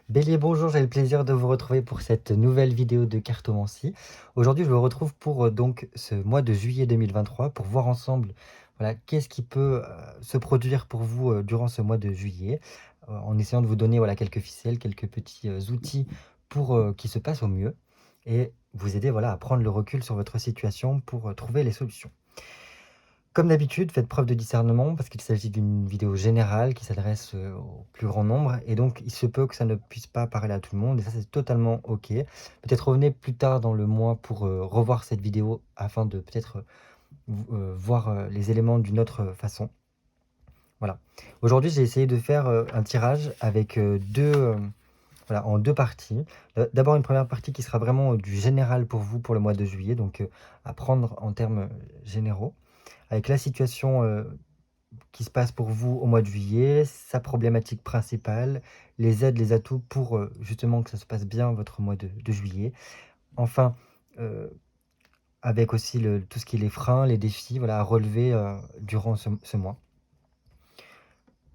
Bélier, bonjour, j'ai le plaisir de vous retrouver pour cette nouvelle vidéo de cartomancie. Aujourd'hui, je vous retrouve pour donc ce mois de juillet 2023 pour voir ensemble voilà, qu'est-ce qui peut se produire pour vous durant ce mois de juillet, en essayant de vous donner voilà, quelques ficelles, quelques petits outils pour qu'il se passe au mieux et vous aider voilà, à prendre le recul sur votre situation pour trouver les solutions. Comme d'habitude, faites preuve de discernement parce qu'il s'agit d'une vidéo générale qui s'adresse au plus grand nombre et donc il se peut que ça ne puisse pas parler à tout le monde et ça c'est totalement ok. Peut-être revenez plus tard dans le mois pour revoir cette vidéo afin de peut-être voir les éléments d'une autre façon. Voilà. Aujourd'hui j'ai essayé de faire un tirage avec voilà, en deux parties. D'abord une première partie qui sera vraiment du général pour vous pour le mois de juillet, donc à prendre en termes généraux avec la situation qui se passe pour vous au mois de juillet, sa problématique principale, les aides, les atouts pour justement que ça se passe bien votre mois de juillet. Enfin, avec aussi tout ce qui est les freins, les défis voilà, à relever durant ce mois.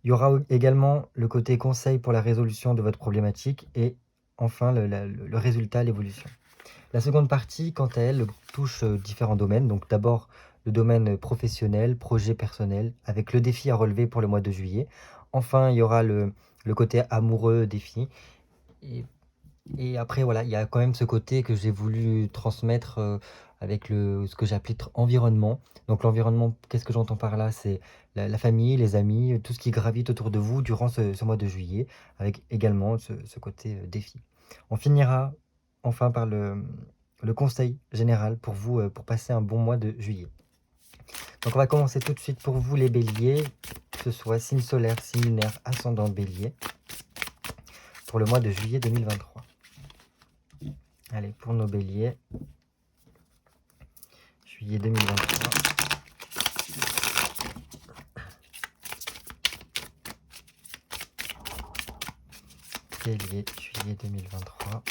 Il y aura également le côté conseil pour la résolution de votre problématique et enfin le résultat, l'évolution. La seconde partie, quant à elle, touche différents domaines. Donc d'abord le domaine professionnel, projet personnel, avec le défi à relever pour le mois de juillet. Enfin, il y aura le côté amoureux, défi. Et, et après, voilà, il y a quand même ce côté que j'ai voulu transmettre avec ce que j'appelle environnement. Donc l'environnement, qu'est-ce que j'entends par là? C'est la famille, les amis, tout ce qui gravite autour de vous durant ce mois de juillet, avec également ce côté défi. On finira enfin par le conseil général pour vous, pour passer un bon mois de juillet. Donc on va commencer tout de suite pour vous les béliers, que ce soit signe solaire, signe lunaire, ascendant bélier, pour le mois de juillet 2023. Allez, pour nos béliers, juillet 2023. Bélier, juillet 2023.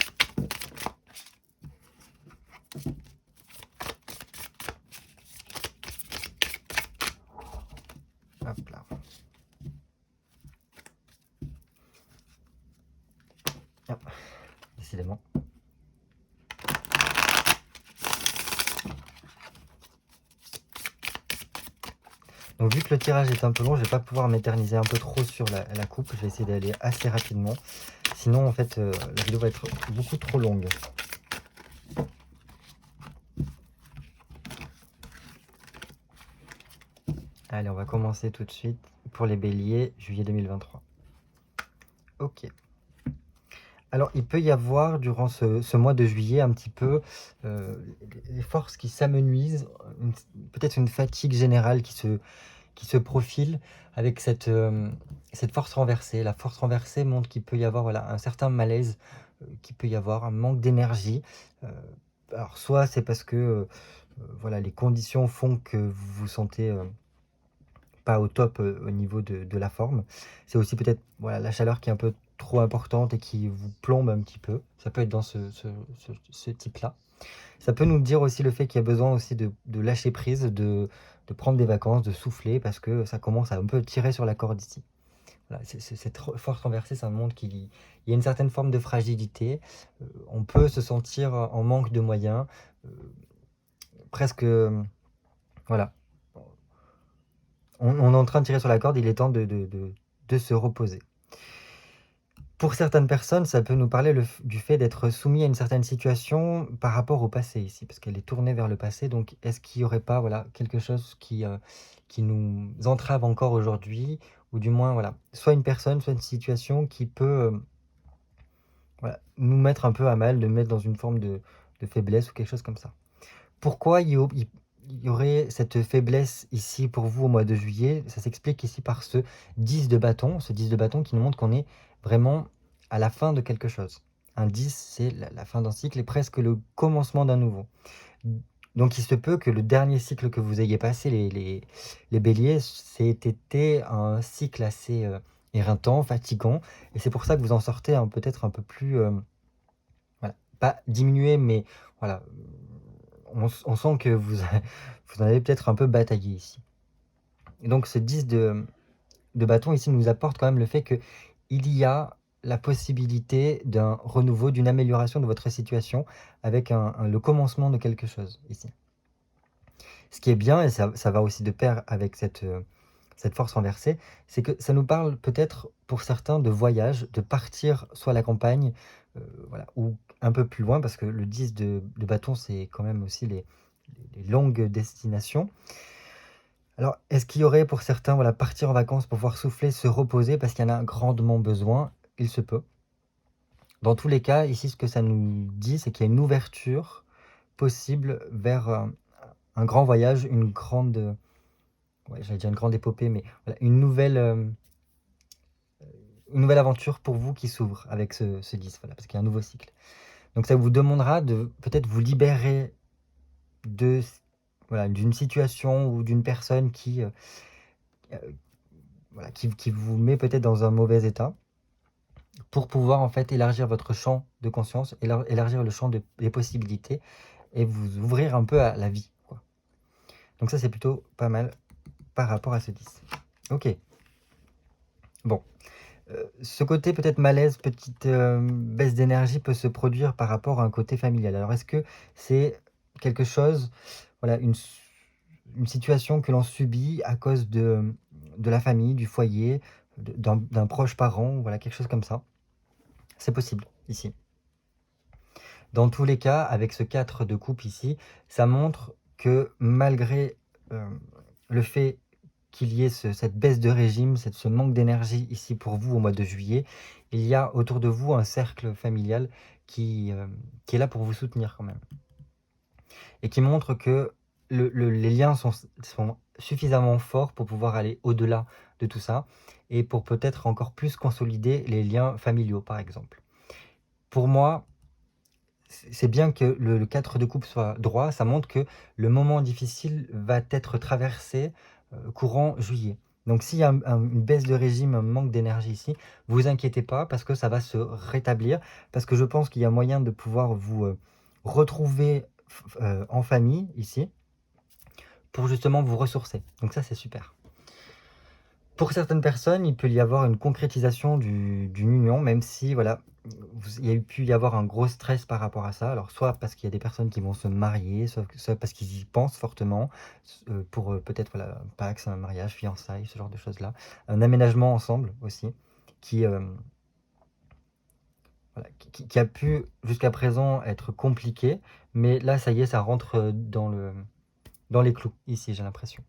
Hop là. Hop. Décidément. Donc vu que le tirage est un peu long, je ne vais pas pouvoir m'éterniser un peu trop sur la coupe. Je vais essayer d'aller assez rapidement. Sinon, en fait, la vidéo va être beaucoup trop longue. Allez, on va commencer tout de suite pour les béliers, juillet 2023. Ok. Alors, il peut y avoir, durant ce mois de juillet, un petit peu les forces qui s'amenuisent, peut-être une fatigue générale qui se profile avec cette force renversée. La force renversée montre qu'il peut y avoir voilà, un certain malaise, qu'il peut y avoir un manque d'énergie. Alors, soit c'est parce que voilà, les conditions font que vous vous sentez pas au top au niveau de la forme. C'est aussi peut-être voilà, la chaleur qui est un peu trop importante et qui vous plombe un petit peu. Ça peut être dans ce type-là. Ça peut nous dire aussi le fait qu'il y a besoin aussi de lâcher prise, de prendre des vacances, de souffler, parce que ça commence à un peu tirer sur la corde ici. Voilà, cette force renversée, ça montre qu'il y a une certaine forme de fragilité. On peut se sentir en manque de moyens, presque, voilà. On est en train de tirer sur la corde, il est temps de se reposer. Pour certaines personnes, ça peut nous parler du fait d'être soumis à une certaine situation par rapport au passé ici, parce qu'elle est tournée vers le passé. Donc, est-ce qu'il n'y aurait pas voilà, quelque chose qui nous entrave encore aujourd'hui, ou du moins, voilà, soit une personne, soit une situation qui peut voilà, nous mettre un peu à mal, nous mettre dans une forme de faiblesse ou quelque chose comme ça. Pourquoi il y aurait cette faiblesse ici pour vous au mois de juillet? Ça s'explique ici par ce 10 de bâton, qui nous montre qu'on est vraiment à la fin de quelque chose. Un 10, c'est la fin d'un cycle et presque le commencement d'un nouveau. Donc il se peut que le dernier cycle que vous ayez passé, les béliers, c'était un cycle assez éreintant, fatigant, et c'est pour ça que vous en sortez peut-être un peu plus, voilà, pas diminué, mais voilà, on sent que vous en avez peut-être un peu bataillé ici. Et donc ce 10 de bâton ici nous apporte quand même le fait qu'il y a la possibilité d'un renouveau, d'une amélioration de votre situation avec le commencement de quelque chose ici. Ce qui est bien, et ça va aussi de pair avec cette force renversée, c'est que ça nous parle peut-être pour certains de voyage, de partir soit à la campagne, voilà, ou un peu plus loin, parce que le 10 de bâton, c'est quand même aussi les longues destinations. Alors, est-ce qu'il y aurait pour certains, voilà, partir en vacances pour pouvoir souffler, se reposer, parce qu'il y en a grandement besoin? Il se peut. Dans tous les cas, ici, ce que ça nous dit, c'est qu'il y a une ouverture possible vers un grand voyage, une grande, ouais, j'allais dire une grande épopée, mais voilà, une nouvelle aventure pour vous qui s'ouvre avec ce 10, voilà, parce qu'il y a un nouveau cycle. Donc ça vous demandera de peut-être vous libérer de, voilà, d'une situation ou d'une personne euh, voilà, qui vous met peut-être dans un mauvais état, pour pouvoir en fait élargir votre champ de conscience, élargir le champ des possibilités et vous ouvrir un peu à la vie, quoi. Donc ça, c'est plutôt pas mal par rapport à ce 10. Ok. Bon. Ce côté peut-être malaise, petite baisse d'énergie peut se produire par rapport à un côté familial. Alors est-ce que c'est quelque chose, voilà, une situation que l'on subit à cause de la famille, du foyer, d'un proche parent, voilà, quelque chose comme ça? C'est possible ici. Dans tous les cas, avec ce 4 de coupe ici, ça montre que malgré le fait qu'il y ait cette baisse de régime, ce manque d'énergie ici pour vous au mois de juillet, il y a autour de vous un cercle familial qui est là pour vous soutenir quand même. Et qui montre que les liens sont suffisamment forts pour pouvoir aller au-delà de tout ça et pour peut-être encore plus consolider les liens familiaux, par exemple. Pour moi, c'est bien que le 4 de coupe soit droit, ça montre que le moment difficile va être traversé courant juillet. Donc s'il y a une baisse de régime, un manque d'énergie ici, vous inquiétez pas parce que ça va se rétablir, parce que je pense qu'il y a moyen de pouvoir vous retrouver en famille ici, pour justement vous ressourcer. Donc ça, c'est super. Pour certaines personnes, il peut y avoir une concrétisation d'une union, même si voilà, il y a pu y avoir un gros stress par rapport à ça. Alors soit parce qu'il y a des personnes qui vont se marier, soit parce qu'ils y pensent fortement, pour peut-être voilà, Pacs, un mariage, fiançailles, ce genre de choses-là. Un aménagement ensemble aussi, qui, voilà, qui a pu jusqu'à présent être compliqué, mais là, ça y est, ça rentre dans les clous, ici, j'ai l'impression.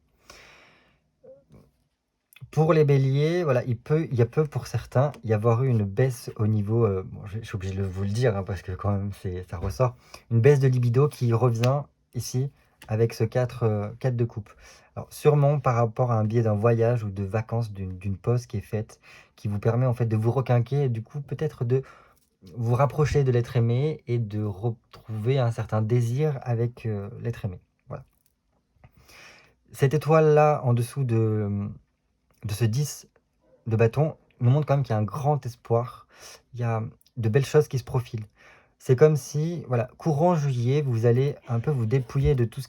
Pour les béliers, voilà, il peut pour certains y avoir eu une baisse au niveau, bon, je suis obligé de vous le dire, hein, parce que quand même ça ressort, une baisse de libido qui revient ici avec ce 4 de coupe. Alors sûrement par rapport à un biais d'un voyage ou de vacances, d'une pause qui est faite, qui vous permet en fait de vous requinquer et du coup peut-être de vous rapprocher de l'être aimé et de retrouver un certain désir avec l'être aimé. Voilà. Cette étoile-là en dessous de ce 10 de bâton nous montre quand même qu'il y a un grand espoir. Il y a de belles choses qui se profilent. C'est comme si, voilà, courant juillet, vous allez un peu vous dépouiller de tout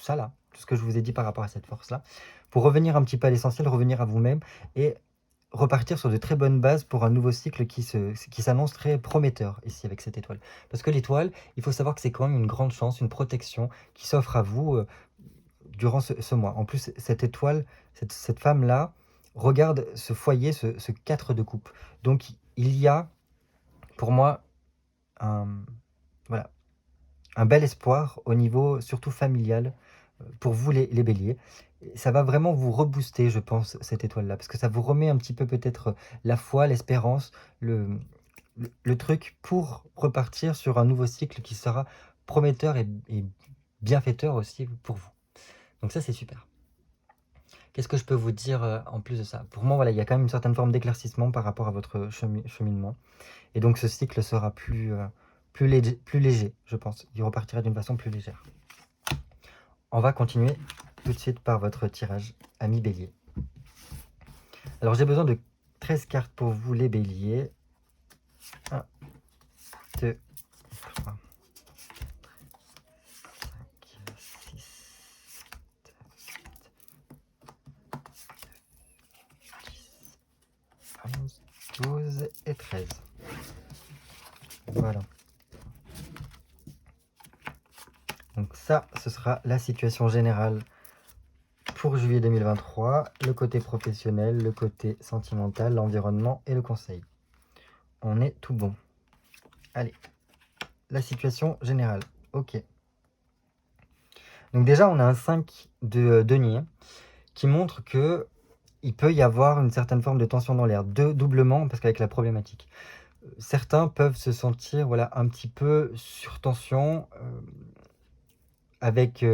ça là, tout ce que je vous ai dit par rapport à cette force-là, pour revenir un petit peu à l'essentiel, revenir à vous-même et repartir sur de très bonnes bases pour un nouveau cycle qui s'annonce très prometteur ici avec cette étoile. Parce que l'étoile, il faut savoir que c'est quand même une grande chance, une protection qui s'offre à vous durant ce mois. En plus, cette étoile, cette femme-là, regarde ce foyer, ce 4 de coupe. Donc, il y a, pour moi, voilà, un bel espoir au niveau surtout familial pour vous les béliers. Ça va vraiment vous rebooster, je pense, cette étoile-là, parce que ça vous remet un petit peu peut-être la foi, l'espérance, le truc pour repartir sur un nouveau cycle qui sera prometteur et bienfaiteur aussi pour vous. Donc ça, c'est super. Qu'est-ce que je peux vous dire en plus de ça? Pour moi, voilà, il y a quand même une certaine forme d'éclaircissement par rapport à votre cheminement. Et donc ce cycle sera plus léger, je pense. Il repartira d'une façon plus légère. On va continuer tout de suite par votre tirage, ami bélier. Alors j'ai besoin de 13 cartes pour vous les béliers. 1, 2, 3, 5, 6, 7, 8, 9, 10, 11, 12 et 13. 13. Voilà. Donc ça, ce sera la situation générale pour juillet 2023, le côté professionnel, le côté sentimental, l'environnement et le conseil. On est tout bon. Allez, la situation générale. Ok. Donc déjà, on a un 5 de denier qui montre que il peut y avoir une certaine forme de tension dans l'air. Doublement, parce qu'avec la problématique. Certains peuvent se sentir voilà, un petit peu sur tension, avec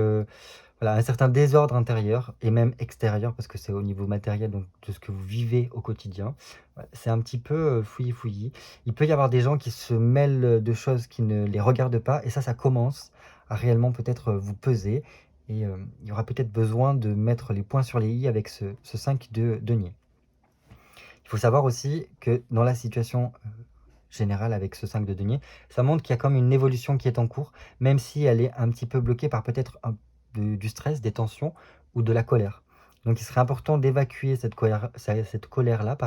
voilà, un certain désordre intérieur et même extérieur, parce que c'est au niveau matériel, donc de ce que vous vivez au quotidien. Ouais, c'est un petit peu fouillis. Il peut y avoir des gens qui se mêlent de choses qui ne les regardent pas, et ça commence à réellement peut-être vous peser, et il y aura peut-être besoin de mettre les points sur les i avec ce 5 de denier. Il faut savoir aussi que dans la situation générale avec ce 5 de denier, ça montre qu'il y a comme une évolution qui est en cours, même si elle est un petit peu bloquée par peut-être du stress, des tensions ou de la colère. Donc il serait important d'évacuer cette colère-là,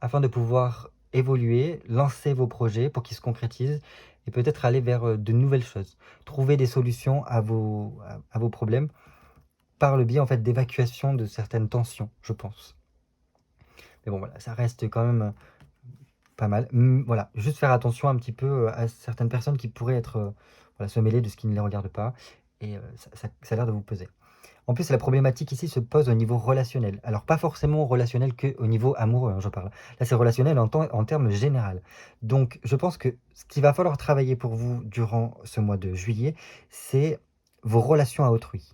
afin de pouvoir évoluer, lancer vos projets pour qu'ils se concrétisent et peut-être aller vers de nouvelles choses. Trouver des solutions à vos problèmes par le biais en fait d'évacuation de certaines tensions, je pense. Mais bon voilà, ça reste quand même pas mal. Voilà, juste faire attention un petit peu à certaines personnes qui pourraient être, voilà, se mêler de ce qui ne les regarde pas, et ça a l'air de vous peser. En plus, la problématique ici se pose au niveau relationnel. Alors pas forcément relationnel qu'au niveau amoureux, hein, je parle. Là, c'est relationnel en termes général. Donc, je pense que ce qu'il va falloir travailler pour vous durant ce mois de juillet, c'est vos relations à autrui.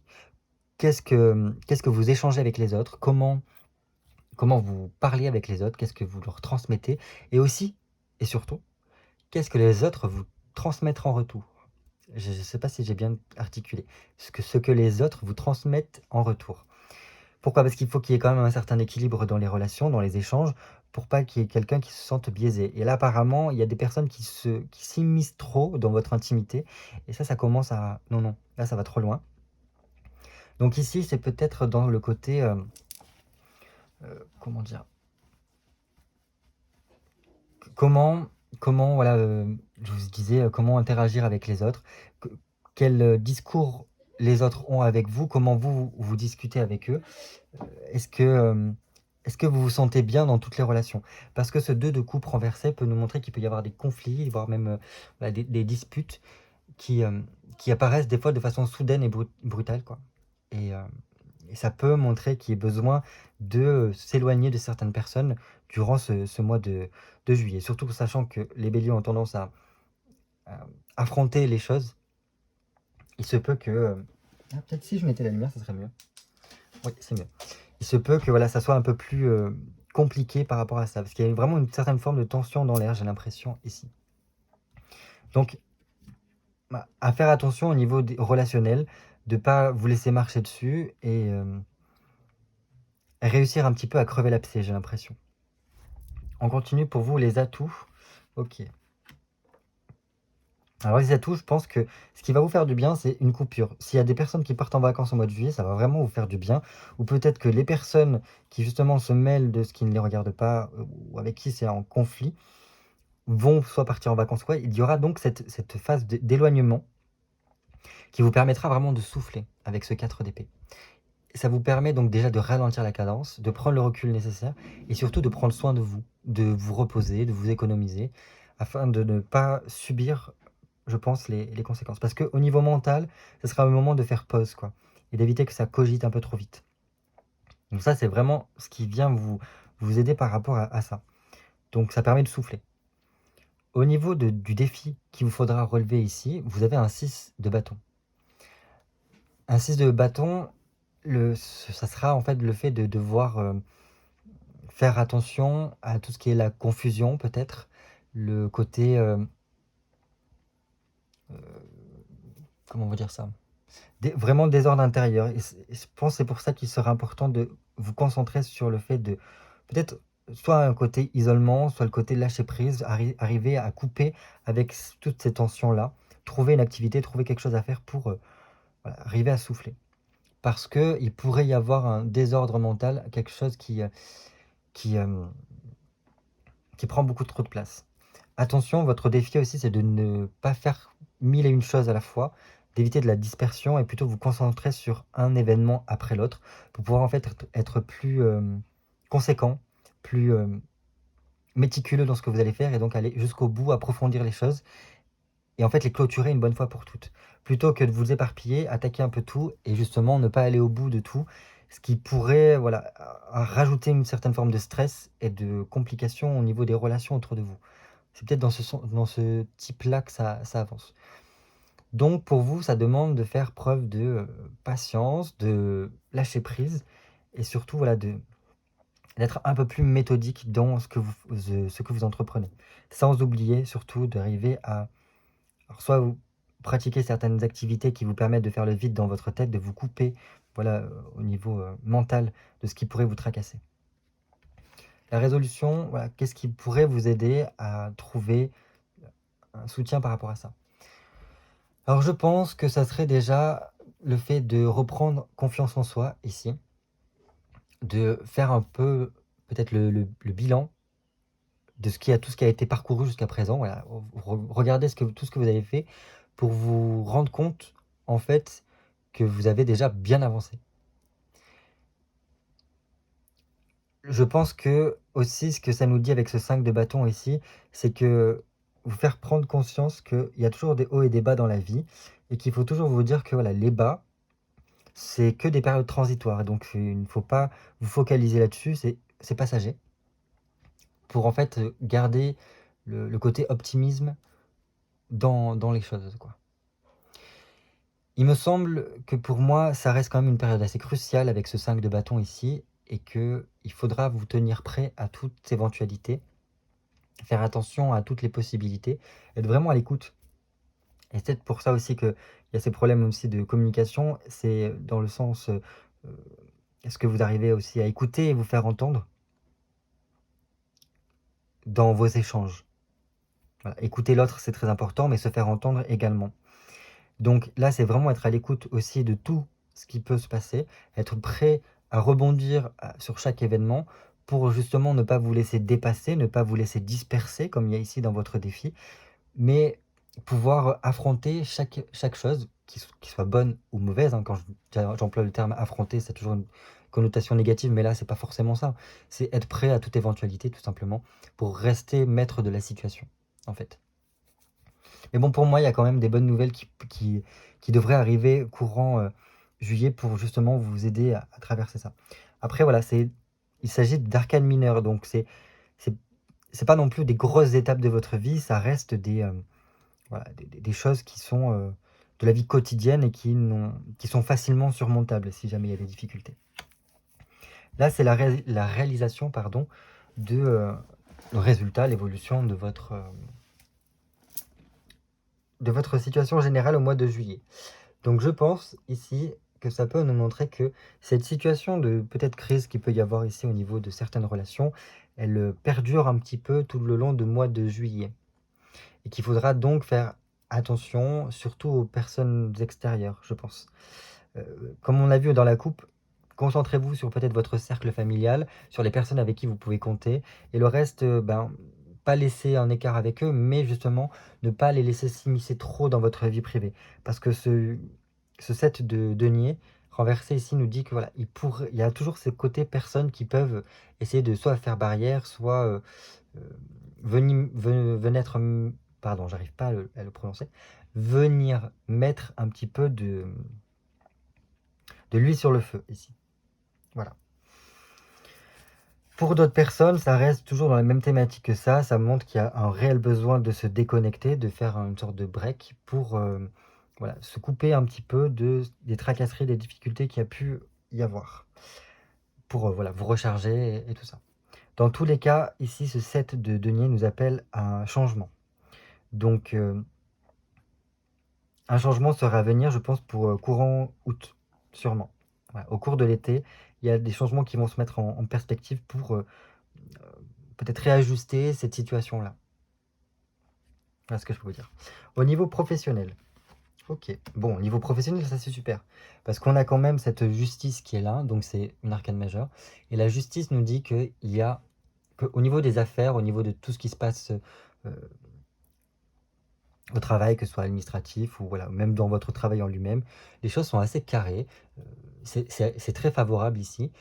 Qu'est-ce que vous échangez avec les autres? Comment vous parlez avec les autres? Qu'est-ce que vous leur transmettez? Et aussi, et surtout, qu'est-ce que les autres vous transmettent en retour? Je ne sais pas si j'ai bien articulé. Ce que les autres vous transmettent en retour. Pourquoi? Parce qu'il faut qu'il y ait quand même un certain équilibre dans les relations, dans les échanges, pour pas qu'il y ait quelqu'un qui se sente biaisé. Et là, apparemment, il y a des personnes qui s'immiscent trop dans votre intimité. Et ça commence à... Non, non, là, ça va trop loin. Donc ici, c'est peut-être dans le côté... comment dire? Comment voilà, je vous disais, comment interagir avec les autres, quel discours les autres ont avec vous, comment vous discutez avec eux. Est-ce que, est-ce que vous vous sentez bien dans toutes les relations? Parce que ce 2 de coupe renversé peut nous montrer qu'il peut y avoir des conflits, voire même voilà, des disputes qui apparaissent des fois de façon soudaine et brutale, quoi. Et, euh, et ça peut montrer qu'il y ait besoin de s'éloigner de certaines personnes durant ce mois de juillet. Surtout sachant que les béliers ont tendance à affronter les choses. Il se peut que... peut-être si je mettais la lumière, ça serait mieux. Oui, c'est mieux. Il se peut que voilà, ça soit un peu plus compliqué par rapport à ça. Parce qu'il y a vraiment une certaine forme de tension dans l'air, j'ai l'impression, ici. Donc, à faire attention au niveau relationnel, de ne pas vous laisser marcher dessus et réussir un petit peu à crever l'abcès, j'ai l'impression. On continue pour vous les atouts. Ok. Alors les atouts, je pense que ce qui va vous faire du bien, c'est une coupure. S'il y a des personnes qui partent en vacances au mois de juillet, ça va vraiment vous faire du bien. Ou peut-être que les personnes qui justement se mêlent de ce qui ne les regarde pas, ou avec qui c'est en conflit, vont soit partir en vacances, quoi. Il y aura donc cette phase d'éloignement qui vous permettra vraiment de souffler avec ce 4 d'épée. Ça vous permet donc déjà de ralentir la cadence, de prendre le recul nécessaire et surtout de prendre soin de vous reposer, de vous économiser, afin de ne pas subir, je pense, les conséquences. Parce qu'au niveau mental, ce sera le moment de faire pause, quoi, et d'éviter que ça cogite un peu trop vite. Donc ça, c'est vraiment ce qui vient vous aider par rapport à ça. Donc ça permet de souffler. Au niveau du défi qu'il vous faudra relever ici, vous avez un 6 de bâton. Un 6 de bâton, ça sera en fait le fait de devoir faire attention à tout ce qui est la confusion peut-être, le côté, comment on va dire ça? Vraiment le désordre intérieur, et je pense que c'est pour ça qu'il serait important de vous concentrer sur le fait de peut-être soit un côté isolement, soit le côté lâcher prise, arriver à couper avec toutes ces tensions-là, trouver une activité, trouver quelque chose à faire pour voilà, arriver à souffler. Parce qu'il pourrait y avoir un désordre mental, quelque chose qui qui prend beaucoup trop de place. Attention, votre défi aussi, c'est de ne pas faire mille et une choses à la fois, d'éviter de la dispersion et plutôt vous concentrer sur un événement après l'autre pour pouvoir en fait être plus conséquent, plus méticuleux dans ce que vous allez faire et donc aller jusqu'au bout, approfondir les choses et en fait les clôturer une bonne fois pour toutes. Plutôt que de vous éparpiller, attaquer un peu tout et justement ne pas aller au bout de tout, ce qui pourrait voilà, rajouter une certaine forme de stress et de complications au niveau des relations autour de vous. C'est peut-être dans ce type-là que ça avance. Donc pour vous, ça demande de faire preuve de patience, de lâcher prise et surtout voilà, d'être un peu plus méthodique dans ce que vous entreprenez. Sans oublier surtout d'arriver à alors soit vous pratiquez certaines activités qui vous permettent de faire le vide dans votre tête, de vous couper voilà, au niveau mental de ce qui pourrait vous tracasser. La résolution, voilà, qu'est-ce qui pourrait vous aider à trouver un soutien par rapport à ça? Alors je pense que ça serait déjà le fait de reprendre confiance en soi ici, de faire un peu peut-être le bilan de tout ce qui a été parcouru jusqu'à présent. Voilà, regardez tout ce que vous avez fait pour vous rendre compte en fait que vous avez déjà bien avancé. Je pense que aussi ce que ça nous dit avec ce 5 de bâton ici, c'est que vous faire prendre conscience qu'il y a toujours des hauts et des bas dans la vie et qu'il faut toujours vous dire que voilà, les bas, c'est que des périodes transitoires. Donc il ne faut pas vous focaliser là-dessus, c'est passager. Pour en fait garder le côté optimisme dans les choses, quoi. Il me semble que pour moi, ça reste quand même une période assez cruciale avec ce 5 de bâton ici et qu'il faudra vous tenir prêt à toute éventualité, faire attention à toutes les possibilités, être vraiment à l'écoute. Et c'est peut-être pour ça aussi qu'il y a ces problèmes aussi de communication, c'est dans le sens, est-ce que vous arrivez aussi à écouter et vous faire entendre dans vos échanges? Voilà, écouter l'autre, c'est très important, mais se faire entendre également. Donc là, c'est vraiment être à l'écoute aussi de tout ce qui peut se passer, être prêt à rebondir sur chaque événement pour justement ne pas vous laisser dépasser, ne pas vous laisser disperser comme il y a ici dans votre défi, mais pouvoir affronter chaque chose, qui soit bonne ou mauvaise, hein. Quand j'emploie le terme affronter, c'est toujours une connotation négative, mais là, c'est pas forcément ça. C'est être prêt à toute éventualité, tout simplement, pour rester maître de la situation, en fait. Mais bon, pour moi, il y a quand même des bonnes nouvelles qui devraient arriver courant juillet pour justement vous aider à traverser ça. Après, voilà, il s'agit d'arcanes mineures, donc c'est c'est pas non plus des grosses étapes de votre vie, ça reste voilà, des choses qui sont de la vie quotidienne et qui sont facilement surmontables si jamais il y a des difficultés. Là, c'est la réalisation pardon, le résultat, l'évolution de votre situation générale au mois de juillet. Donc je pense ici que ça peut nous montrer que cette situation de peut-être crise qu'il peut y avoir ici au niveau de certaines relations, elle perdure un petit peu tout le long du mois de juillet. Et qu'il faudra donc faire attention, surtout aux personnes extérieures, je pense. Comme on l'a vu dans la coupe, concentrez-vous sur peut-être votre cercle familial, sur les personnes avec qui vous pouvez compter, et le reste, pas laisser un écart avec eux, mais justement ne pas les laisser s'immiscer trop dans votre vie privée. Parce que ce 7 de denier renversé ici nous dit que voilà, il y a toujours ces côtés personnes qui peuvent essayer de soit faire barrière, soit venir, pardon, j'arrive pas à le prononcer, venir mettre un petit peu de l'huile sur le feu ici. Voilà. Pour d'autres personnes, ça reste toujours dans la même thématique que ça montre qu'il y a un réel besoin de se déconnecter, de faire une sorte de break pour voilà, se couper un petit peu des tracasseries, des difficultés qu'il y a pu y avoir, pour voilà, vous recharger et tout ça. Dans tous les cas, ici, ce 7 de denier nous appelle à un changement. Donc, un changement sera à venir, je pense, pour courant août, sûrement. Voilà, au cours de l'été, il y a des changements qui vont se mettre en perspective pour peut-être réajuster cette situation-là. Voilà ce que je peux vous dire. Au niveau professionnel, ok. Bon, au niveau professionnel, ça c'est super. Parce qu'on a quand même cette justice qui est là, donc c'est une arcane majeure. Et la justice nous dit qu'il y a au niveau des affaires, au niveau de tout ce qui se passe au travail, que ce soit administratif ou voilà, même dans votre travail en lui-même, les choses sont assez carrées. C'est très favorable ici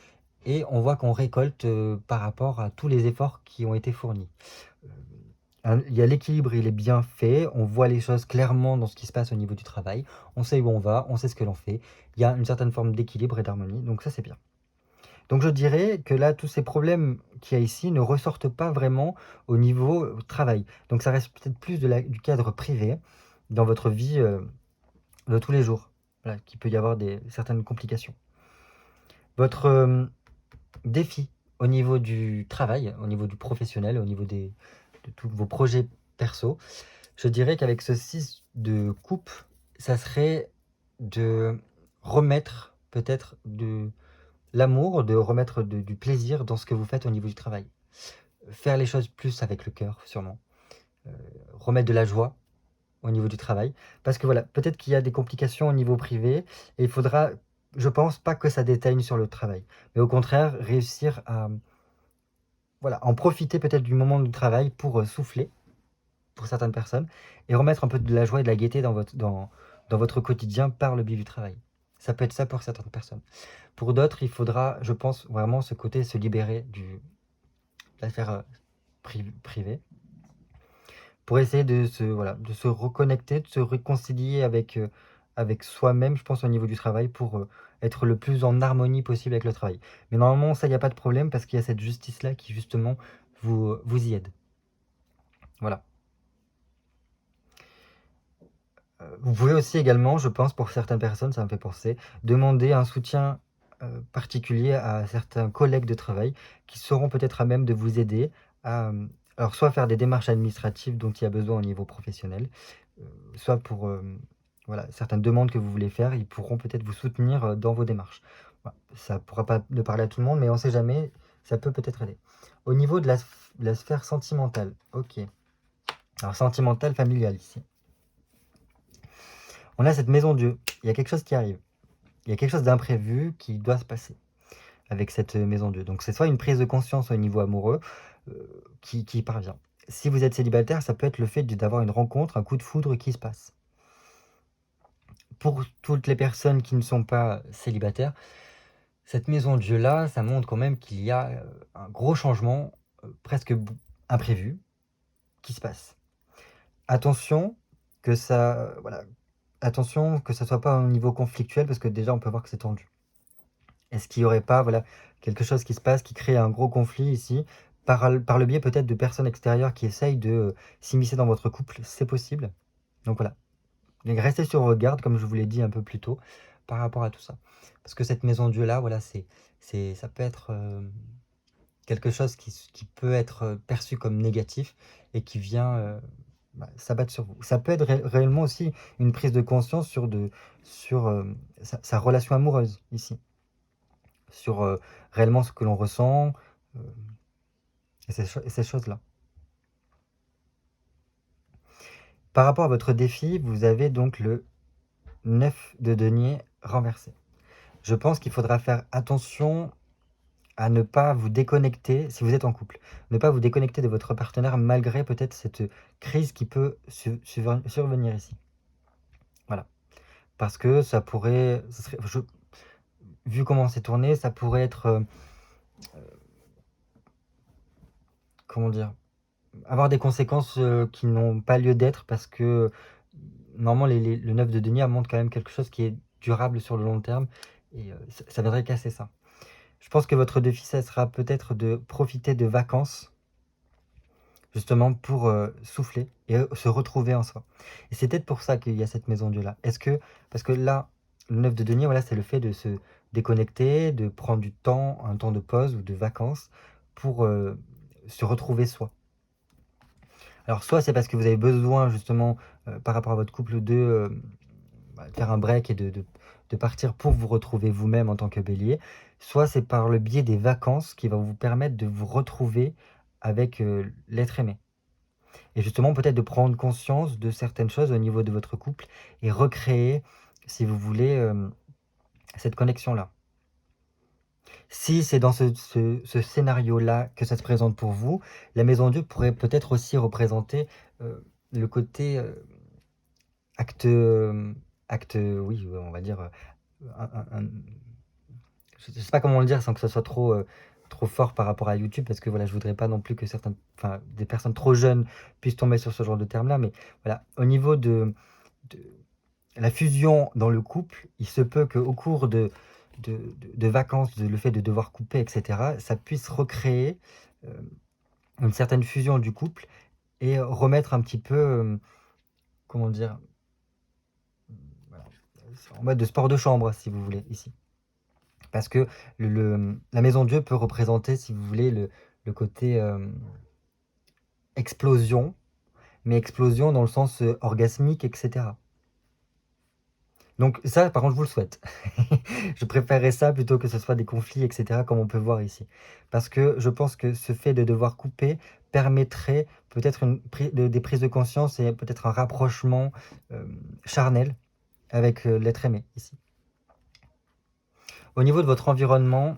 et on voit qu'on récolte par rapport à tous les efforts qui ont été fournis. Il y a l'équilibre, il est bien fait, on voit les choses clairement dans ce qui se passe au niveau du travail, on sait où on va, on sait ce que l'on fait, il y a une certaine forme d'équilibre et d'harmonie, donc ça c'est bien. Donc je dirais que là, tous ces problèmes qu'il y a ici ne ressortent pas vraiment au niveau travail. Donc ça reste peut-être plus du cadre privé, dans votre vie de tous les jours, voilà, qu'il peut y avoir certaines complications. Votre défi au niveau du travail, au niveau du professionnel, au niveau de tous vos projets perso, je dirais qu'avec ce 6 de coupe, ça serait de remettre peut-être de l'amour, de remettre du plaisir dans ce que vous faites au niveau du travail. Faire les choses plus avec le cœur, sûrement. Remettre de la joie au niveau du travail. Parce que voilà, peut-être qu'il y a des complications au niveau privé et il faudra, je pense, pas que ça déteigne sur le travail. Mais au contraire, réussir à voilà, en profiter peut-être du moment du travail pour souffler, pour certaines personnes, et remettre un peu de la joie et de la gaieté dans votre quotidien par le biais du travail. Ça peut être ça pour certaines personnes. Pour d'autres, il faudra, je pense, vraiment ce côté se libérer de l'affaire privée pour essayer voilà, de se reconnecter, de se réconcilier avec soi-même, je pense, au niveau du travail, pour être le plus en harmonie possible avec le travail. Mais normalement, ça, il n'y a pas de problème parce qu'il y a cette justice-là qui, justement, vous y aide. Voilà. Vous pouvez aussi également, je pense, pour certaines personnes, ça me fait penser, demander un soutien particulier à certains collègues de travail qui seront peut-être à même de vous aider à, alors soit faire des démarches administratives dont il y a besoin au niveau professionnel, soit pour voilà, certaines demandes que vous voulez faire, ils pourront peut-être vous soutenir dans vos démarches. Voilà, ça ne pourra pas ne parler à tout le monde, mais on ne sait jamais, ça peut peut-être aider. Au niveau de la sphère sentimentale, ok. Alors sentimentale, familiale ici. On a cette maison Dieu, il y a quelque chose qui arrive. Il y a quelque chose d'imprévu qui doit se passer avec cette maison Dieu. Donc c'est soit une prise de conscience au niveau amoureux qui parvient. Si vous êtes célibataire, ça peut être le fait d'avoir une rencontre, un coup de foudre qui se passe. Pour toutes les personnes qui ne sont pas célibataires, cette maison Dieu là, ça montre quand même qu'il y a un gros changement presque imprévu qui se passe. Attention que ça, voilà, attention que ça soit pas au niveau conflictuel parce que déjà on peut voir que c'est tendu. Est-ce qu'il n'y aurait pas voilà, quelque chose qui se passe, qui crée un gros conflit ici, par le biais peut-être de personnes extérieures qui essayent de s'immiscer dans votre couple? C'est possible. Donc voilà. Donc restez sur vos gardes, comme je vous l'ai dit un peu plus tôt, par rapport à tout ça. Parce que cette maison Dieu là, voilà, ça peut être quelque chose qui peut être perçu comme négatif et qui vient s'abattre sur vous. Ça peut être réellement aussi une prise de conscience sur sa relation amoureuse ici. Sur réellement ce que l'on ressent et ces choses-là. Par rapport à votre défi, vous avez donc le 9 de denier renversé. Je pense qu'il faudra faire attention à ne pas vous déconnecter, si vous êtes en couple, ne pas vous déconnecter de votre partenaire malgré peut-être cette crise qui peut survenir ici. Voilà. Parce que ça pourrait, vu comment c'est tourné, ça pourrait être, comment dire, avoir des conséquences qui n'ont pas lieu d'être parce que normalement le 9 de denier montre quand même quelque chose qui est durable sur le long terme et ça viendrait casser ça. Je pense que votre défi, ça sera peut-être de profiter de vacances justement pour souffler et se retrouver en soi. Et c'est peut-être pour ça qu'il y a cette maison Dieu là. Parce que là, le 9 de denier, voilà, c'est le fait de se déconnecter, de prendre du temps, un temps de pause ou de vacances pour se retrouver soi. Alors soit c'est parce que vous avez besoin justement par rapport à votre couple de faire un break et de partir pour vous retrouver vous-même en tant que bélier, soit c'est par le biais des vacances qui va vous permettre de vous retrouver avec l'être aimé. Et justement peut-être de prendre conscience de certaines choses au niveau de votre couple et recréer, si vous voulez, cette connexion-là. Si c'est dans ce scénario-là que ça se présente pour vous, la maison Dieu pourrait peut-être aussi représenter, le côté, acte, acte, oui, on va dire, un je sais pas comment le dire sans que ce soit trop, trop fort par rapport à YouTube parce que voilà, je voudrais pas non plus que certaines enfin, des personnes trop jeunes puissent tomber sur ce genre de terme-là. Mais voilà, au niveau de la fusion dans le couple, il se peut qu'au cours de vacances, le fait de devoir couper et cetera, ça puisse recréer, une certaine fusion du couple et remettre un petit peu, comment dire? Voilà, en mode de sport de chambre, si vous voulez, ici. Parce que la maison Dieu peut représenter, si vous voulez, le côté, explosion, mais explosion dans le sens, orgasmique et cetera. Donc ça, par contre, je vous le souhaite. Je préférerais ça plutôt que ce soit des conflits et cetera comme on peut voir ici. Parce que je pense que ce fait de devoir couper permettrait peut-être des prises de conscience et peut-être un rapprochement, charnel avec, l'être aimé ici. Au niveau de votre environnement,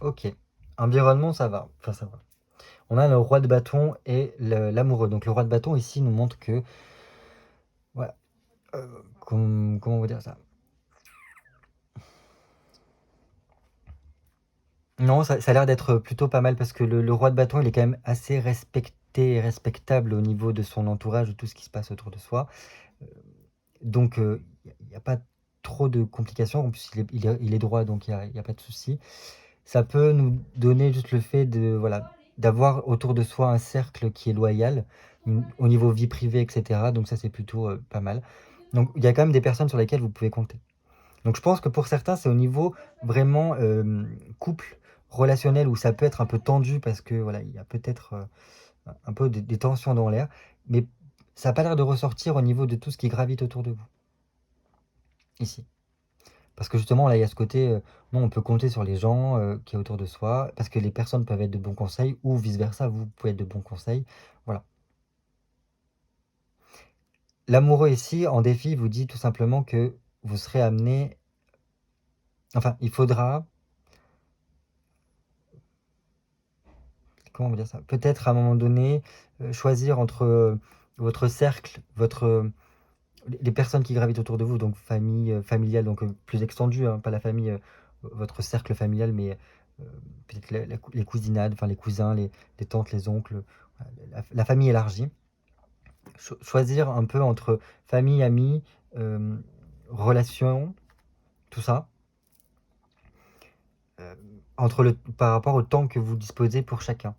OK. Environnement, ça va, enfin ça va. On a le roi de bâton et l'amoureux. Donc le roi de bâton ici nous montre que, voilà, comment on va dire ça? Non, ça a l'air d'être plutôt pas mal parce que le roi de bâton, il est quand même assez respecté et respectable au niveau de son entourage, de tout ce qui se passe autour de soi. Heu, donc il y a pas trop de complications. En plus, il est droit, donc il y a pas de souci. Ça peut nous donner juste le fait de, voilà, d'avoir autour de soi un cercle qui est loyal, au niveau vie privée et cetera. Donc ça, c'est plutôt, pas mal. Donc il y a quand même des personnes sur lesquelles vous pouvez compter. Donc je pense que pour certains, c'est au niveau vraiment, couple, relationnel où ça peut être un peu tendu parce que voilà, il y a peut-être, un peu des tensions dans l'air, mais ça a pas l'air de ressortir au niveau de tout ce qui gravite autour de vous, ici. Parce que justement, là, il y a ce côté, non, on peut compter sur les gens, qui est autour de soi, parce que les personnes peuvent être de bons conseils ou vice versa, vous pouvez être de bons conseils, voilà. L'amoureux ici, en défi, vous dit tout simplement que vous serez amené, enfin, il faudra, comment on va dire ça? Peut-être à un moment donné, choisir entre, votre cercle, les personnes qui gravitent autour de vous, donc famille, familiale, donc plus extendue, hein, pas la famille, votre cercle familial, mais peut-être les cousinades, enfin les cousins, les tantes, les oncles, voilà, la famille élargie. Choisir un peu entre famille, amis, hem, relations, tout ça, hem, entre par rapport au temps que vous disposez pour chacun.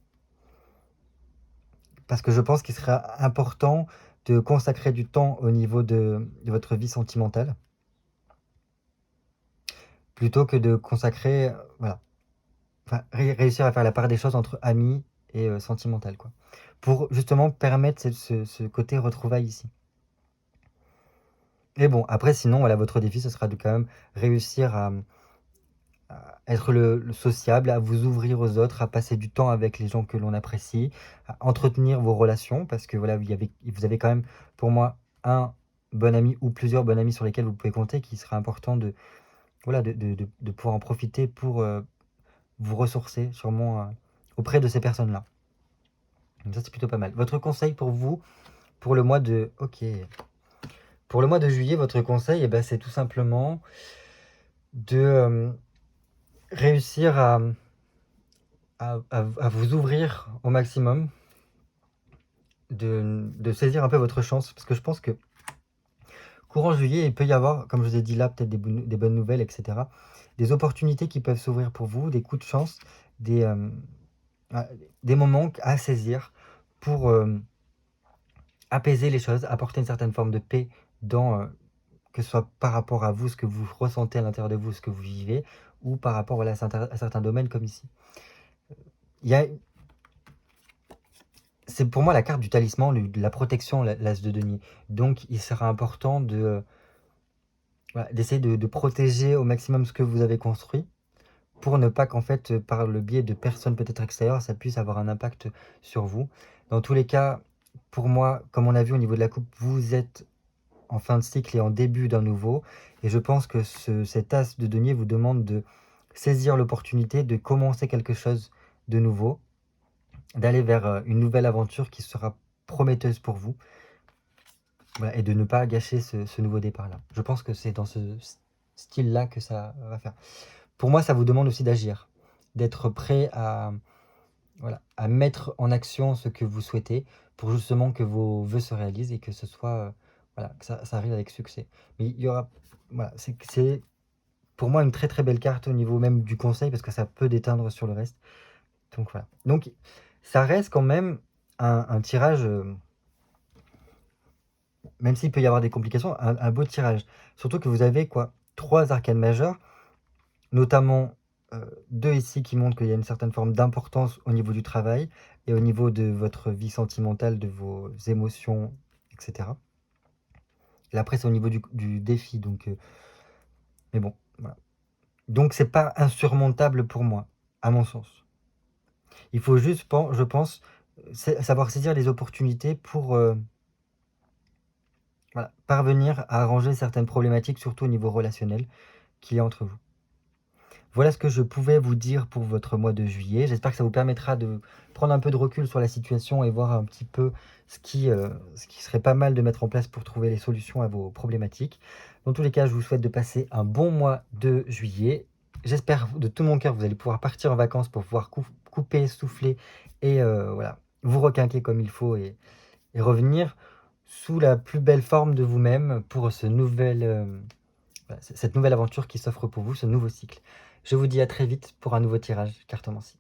Parce que je pense qu'il serait important de consacrer du temps au niveau de votre vie sentimentale, plutôt que de consacrer, voilà, enfin réussir à faire la part des choses entre amis et sentimental, quoi. Pour justement permettre ce côté retrouvailles ici. Et bon, après sinon, voilà, votre défi, ce sera de quand même réussir à être le sociable, à vous ouvrir aux autres, à passer du temps avec les gens que l'on apprécie, à entretenir vos relations parce que voilà, vous avez quand même pour moi un bon ami ou plusieurs bons amis sur lesquels vous pouvez compter, qui sera important de voilà, de pouvoir en profiter pour, vous ressourcer sûrement, auprès de ces personnes-là. Donc ça, c'est plutôt pas mal. Votre conseil pour vous, pour le mois de OK. Pour le mois de juillet, votre conseil, et ben, c'est tout simplement de, réussir à vous ouvrir au maximum, de saisir un peu votre chance. Parce que je pense que courant juillet, il peut y avoir, comme je vous ai dit là, peut-être des bonnes nouvelles et cetera. Des opportunités qui peuvent s'ouvrir pour vous, des coups de chance, des, ah, des moments à saisir pour, apaiser les choses, apporter une certaine forme de paix dans, que ce soit par rapport à vous, ce que vous ressentez à l'intérieur de vous, ce que vous vivez, ou par rapport, voilà, à certains domaines comme ici. Il y a C'est pour moi la carte du talisman, de la protection, l'as de denier. Donc il sera important de, voilà, d'essayer de protéger au maximum ce que vous avez construit, pour ne pas qu'en fait, par le biais de personnes peut-être extérieures, ça puisse avoir un impact sur vous. Dans tous les cas, pour moi, comme on a vu au niveau de la coupe, vous êtes en fin de cycle et en début d'un nouveau. Et je pense que cet as de denier vous demande de saisir l'opportunité de commencer quelque chose de nouveau, d'aller vers une nouvelle aventure qui sera prometteuse pour vous. Voilà, et de ne pas gâcher ce nouveau départ-là. Je pense que c'est dans ce style-là que ça va faire. Pour moi, ça vous demande aussi d'agir, d'être prêt à, voilà, à mettre en action ce que vous souhaitez pour justement que vos vœux se réalisent et que ce soit, voilà, que ça arrive avec succès. Mais il y aura, voilà, c'est pour moi une très très belle carte au niveau même du conseil parce que ça peut déteindre sur le reste. Donc voilà. Donc ça reste quand même un tirage, même s'il peut y avoir des complications, un beau tirage. Surtout que vous avez quoi? 3 arcanes majeures, notamment 2 ici qui montrent qu'il y a une certaine forme d'importance au niveau du travail et au niveau de votre vie sentimentale, de vos émotions, etc. Et après, c'est au niveau du défi, donc mais bon, voilà. Donc c'est pas insurmontable pour moi, à mon sens. Il faut juste, je pense, savoir saisir les opportunités pour, voilà, parvenir à arranger certaines problématiques, surtout au niveau relationnel, qu'il y a entre vous. Voilà ce que je pouvais vous dire pour votre mois de juillet. J'espère que ça vous permettra de prendre un peu de recul sur la situation et voir un petit peu ce qui serait pas mal de mettre en place pour trouver les solutions à vos problématiques. Dans tous les cas, je vous souhaite de passer un bon mois de juillet. J'espère de tout mon cœur que vous allez pouvoir partir en vacances pour pouvoir couper, souffler et voilà, vous requinquer comme il faut et revenir sous la plus belle forme de vous-même pour voilà, cette nouvelle aventure qui s'offre pour vous, ce nouveau cycle. Je vous dis à très vite pour un nouveau tirage cartomancie.